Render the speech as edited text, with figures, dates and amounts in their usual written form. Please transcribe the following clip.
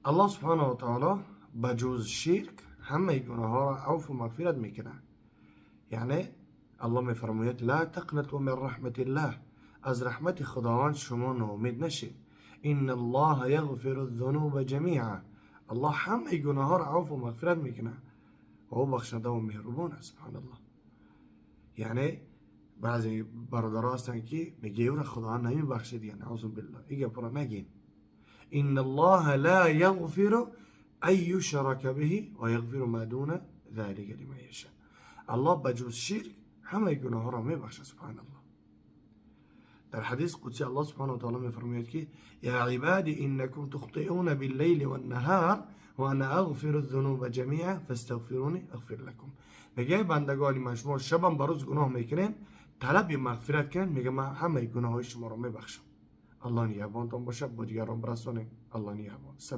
الله سبحانه و تعالی بجوز شرک همه گناه ها را عفو و مغفرت میکنه. یعنی الله میفرماید لا تقنطوا من رحمت الله، از رحمت خداوند شما ناامید نشید. ان الله یغفر الذنوب جمیعا، الله همه گناه ها را عفو و مغفرت میکنه و او بخشنده و مهربان است. سبحان الله. یعنی بعضی برادرها هستن که میگه او را خداوند نمیبخشید، یعنی نعوذ بالله ایگه پورا نگین. ان الله لا یغفر ان یشرک به و یغفر ما دون ذلك لمن یشاء. الله بجوز شرک همه گناه ها را میبخشه. سبحان الله. در حدیث قدسی الله سبحانه و تعالی میفرماید که یا عبادی انکم تخطئون باللیل والنهار و انا اغفر الذنوب جمیعا فاستغفرونی اغفر لكم. میگه بندگان من شما شبم بروز گناه میکنین، طلب مغفرت کنین، میگه من همه گناه های شما را میبخشم. الله نگهبانتان باشه، با دیگران برسانیم. الله نگهبان.